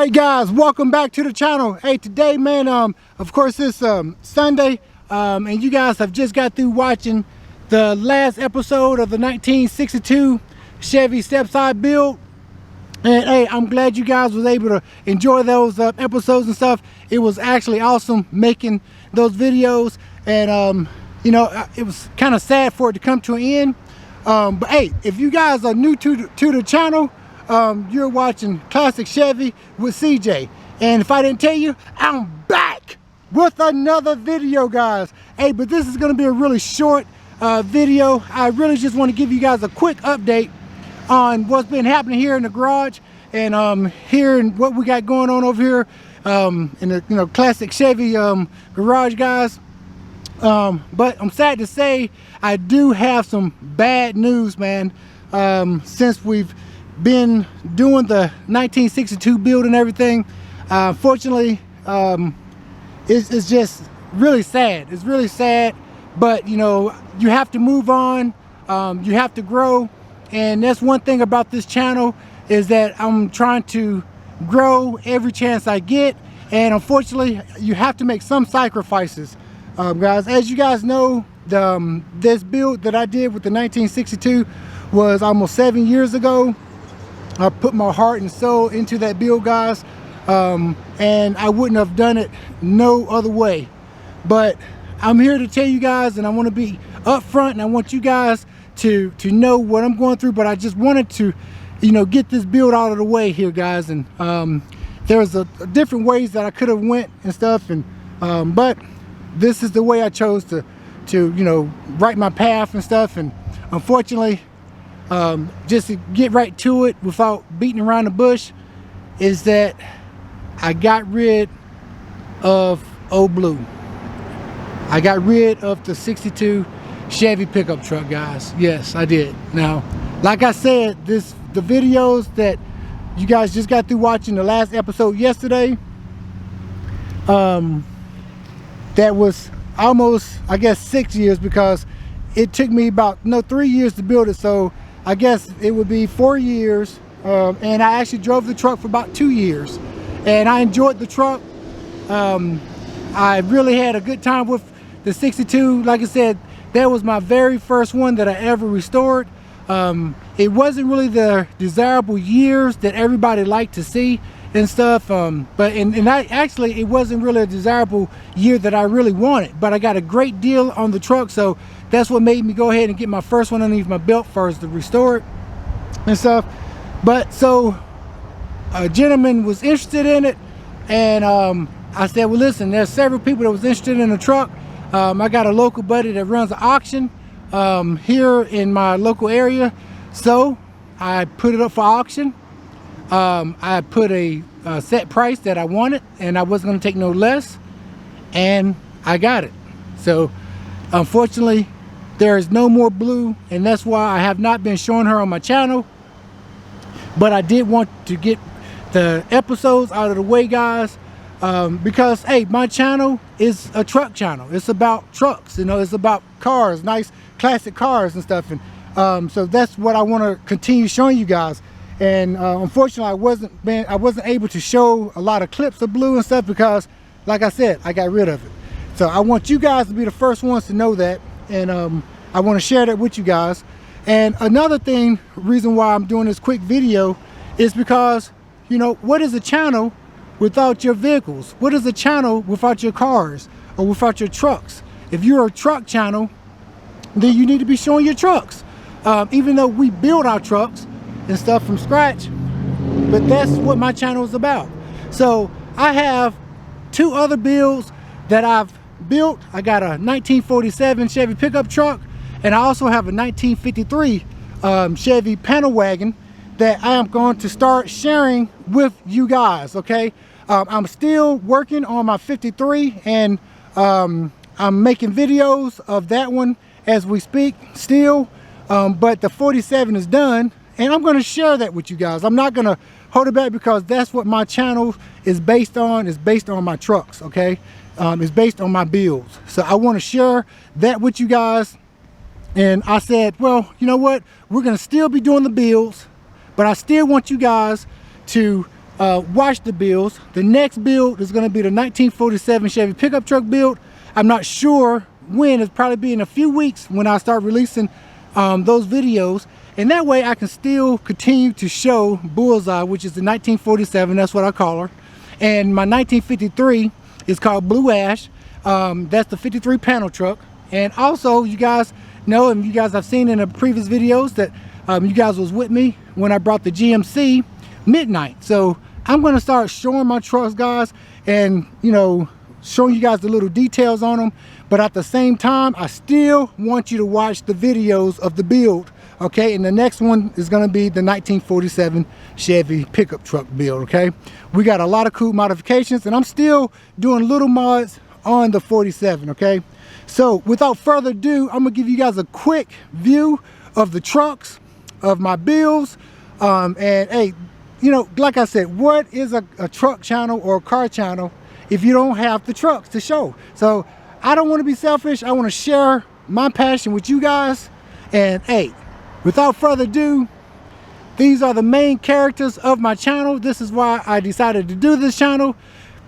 right, guys, welcome back to the channel. Hey, today, man, of course it's Sunday, and you guys have just got through watching the last episode of the 1962 Chevy step-side build. And hey, I'm glad you guys was able to enjoy those episodes and stuff. It was actually awesome making those videos, and you know, it was kind of sad for it to come to an end. But hey, if you guys are new to the channel, you're watching Classic Chevy with CJ, and if I didn't tell you, I'm back with another video, guys. Hey, but this is going to be a really short video. I really just want to give you guys a quick update on what's been happening here in the garage, and hearing what we got going on over here in the Classic Chevy garage, guys. But I'm sad to say I do have some bad news, man. Since we've been doing the 1962 build and everything, unfortunately, it's just really sad. It's really sad, but you know, you have to move on. You have to grow, and that's one thing about this channel, is that I'm trying to grow every chance I get, and unfortunately you have to make some sacrifices, guys. As you guys know, this build that I did with the 1962 was almost 7 years ago. I put my heart and soul into that build, guys, and I wouldn't have done it no other way. But I'm here to tell you guys, and I want to be upfront, and I want you guys to know what I'm going through. But I just wanted to, you know, get this build out of the way here, guys. And there's different ways that I could have went and stuff, and but this is the way I chose to you know, write my path and stuff. And unfortunately, just to get right to it without beating around the bush, is that I got rid of Old Blue. I got rid of the 62 Chevy pickup truck, guys. Yes, I did. Now, like I said, the videos that you guys just got through watching the last episode yesterday, that was almost, I guess, 6 years, because it took me about 3 years to build it. So I guess it would be 4 years, and I actually drove the truck for about 2 years, and I enjoyed the truck. I really had a good time with the 62. Like I said, that was my very first one that I ever restored. It wasn't really the desirable years that everybody liked to see and stuff, but it wasn't really a desirable year that I really wanted, but I got a great deal on the truck, so that's what made me go ahead and get my first one underneath my belt first to restore it and stuff. But so a gentleman was interested in it, and I said, well, listen, there's several people that was interested in the truck. I got a local buddy that runs an auction here in my local area, so I put it up for auction. I put a set price that I wanted, and I wasn't going to take no less, and I got it. So unfortunately, there is no more Blue, and that's why I have not been showing her on my channel. But I did want to get the episodes out of the way, guys, because hey, my channel is a truck channel. It's about trucks, you know, it's about cars, nice classic cars and stuff, and so that's what I want to continue showing you guys. And unfortunately, I wasn't able to show a lot of clips of Blue and stuff, because like I said, I got rid of it. So I want you guys to be the first ones to know that, and I want to share that with you guys. And another thing, reason why I'm doing this quick video, is because, you know, what is a channel without your vehicles? What is a channel without your cars or without your trucks? If you're a truck channel, then you need to be showing your trucks. Even though we build our trucks and stuff from scratch, but that's what my channel is about. So I have two other builds that I've built. I got a 1947 Chevy pickup truck, and I also have a 1953 Chevy panel wagon that I am going to start sharing with you guys. Okay, I'm still working on my 53, and I'm making videos of that one as we speak still, but the 47 is done, and I'm going to share that with you guys. I'm not going to hold it back, because that's what my channel is based on. It's based on my trucks, okay? It's based on my builds. So I want to share that with you guys. And I said, well, you know what? We're going to still be doing the builds, but I still want you guys to watch the builds. The next build is going to be the 1947 Chevy pickup truck build. I'm not sure when. It's probably be in a few weeks when I start releasing those videos, and that way I can still continue to show Bullseye, which is the 1947. That's what I call her. And my 1953 is called Blue Ash. That's the 53 panel truck. And also, you guys know, and you guys have seen in the previous videos, that you guys was with me when I brought the GMC Midnight. So I'm going to start showing my trucks, guys, and you know, showing you guys the little details on them. But at the same time, I still want you to watch the videos of the build, okay? And the next one is going to be the 1947 Chevy pickup truck build, okay? We got a lot of cool modifications, and I'm still doing little mods on the 47, okay? So without further ado, I'm gonna give you guys a quick view of the trucks, of my builds, and hey, you know, like I said, what is a truck channel or a car channel if you don't have the trucks to show? So I don't want to be selfish. I want to share my passion with you guys. And hey, without further ado, these are the main characters of my channel. This is why I decided to do this channel,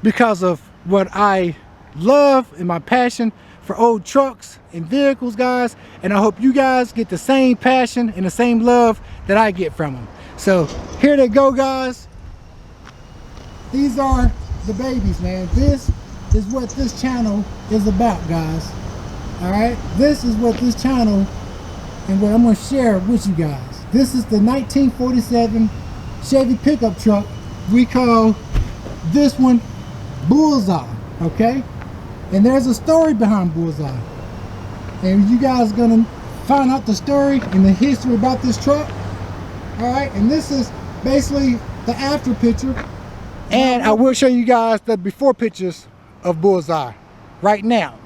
because of what I love and my passion for old trucks and vehicles, guys. And I hope you guys get the same passion and the same love that I get from them. So here they go, guys. These are the babies, man. This is what this channel is about, guys. All right, this is what this channel and what I'm going to share with you guys. This is the 1947 Chevy pickup truck. We call this one Bullseye, okay? And there's a story behind Bullseye, and you guys are gonna find out the story and the history about this truck. All right, and this is basically the after picture, and I will show you guys the before pictures of Bullseye right now.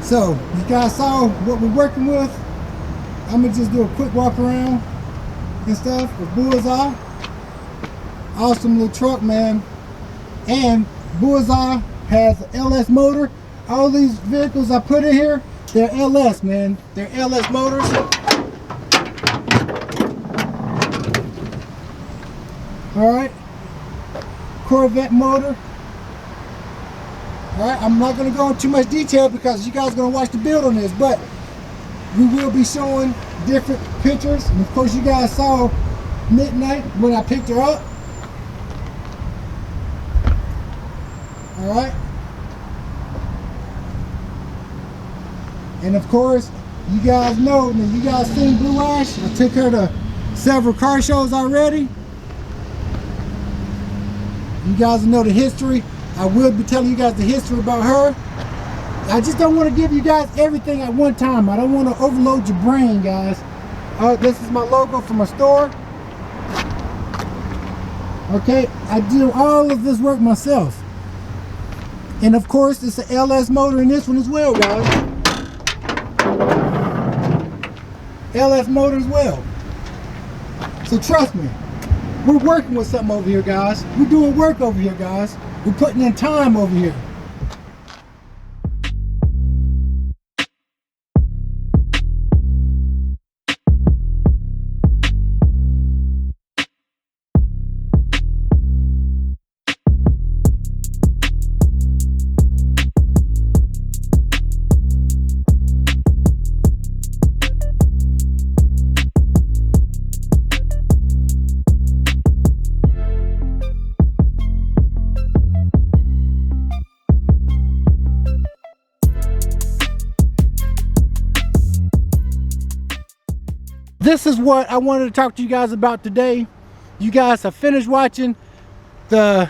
So you guys saw what we're working with. I'm gonna just do a quick walk around and stuff with Bullseye. Awesome little truck, man. And Bullseye has an LS motor. All these vehicles I put in here, they're LS, man. They're LS motors. All right, Corvette motor. All right, I'm not going to go into too much detail because you guys are going to watch the build on this, but we will be showing different pictures. And of course, you guys saw Midnight when I picked her up. All right. And of course, you guys know, and you guys seen Blue Ash. I took her to several car shows already. You guys know the history. I will be telling you guys the history about her. I just don't want to give you guys everything at one time. I don't want to overload your brain, guys. This is my logo for my store. Okay, I do all of this work myself. And of course, it's an LS motor in this one as well, guys. LS motor as well. So trust me, we're working with something over here, guys. We're doing work over here, guys. We're putting in time over here. This is what I wanted to talk to you guys about today. You guys have finished watching the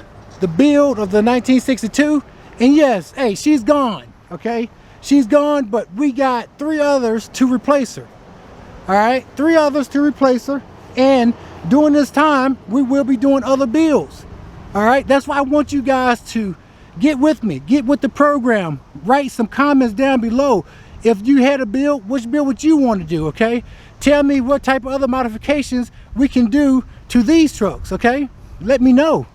build of the 1962, and yes, hey, she's gone, okay? She's gone, but we got 3 others to replace her. All right, 3 others to replace her, and during this time, we will be doing other builds. All right, that's why I want you guys to get with me, get with the program, write some comments down below. if you had a build, which build would you want to do, okay? Tell me what type of other modifications we can do to these trucks, okay? Let me know.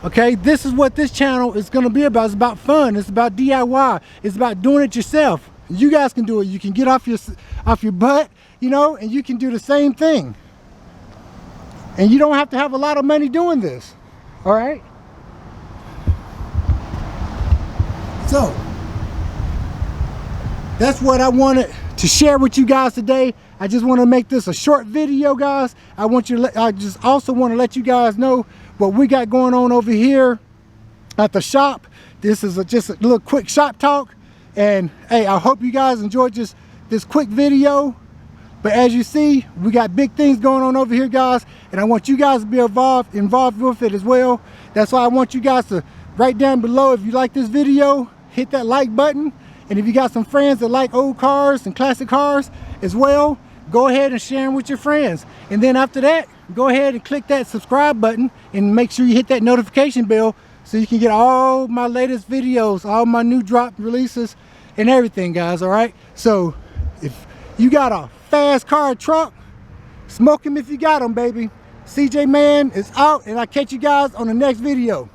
Okay, this is what this channel is going to be about. It's about fun. It's about DIY. It's about doing it yourself. You guys can do it. You can get off your butt, you know, and you can do the same thing. And you don't have to have a lot of money doing this. All right? So, that's what I wanted to share with you guys today. I just want to make this a short video, guys. I just also want to let you guys know what we got going on over here at the shop. This is just a little quick shop talk. And hey, I hope you guys enjoyed just this quick video. But as you see, we got big things going on over here, guys. And I want you guys to be involved with it as well. That's why I want you guys to write down below if you like this video, hit that like button. And if you got some friends that like old cars and classic cars as well, go ahead and share them with your friends. And then after that, go ahead and click that subscribe button and make sure you hit that notification bell so you can get all my latest videos, all my new drop releases and everything, guys. All right, so if you got a fast car or truck, smoke them if you got them, baby. CJ Man is out, and I'll catch you guys on the next video.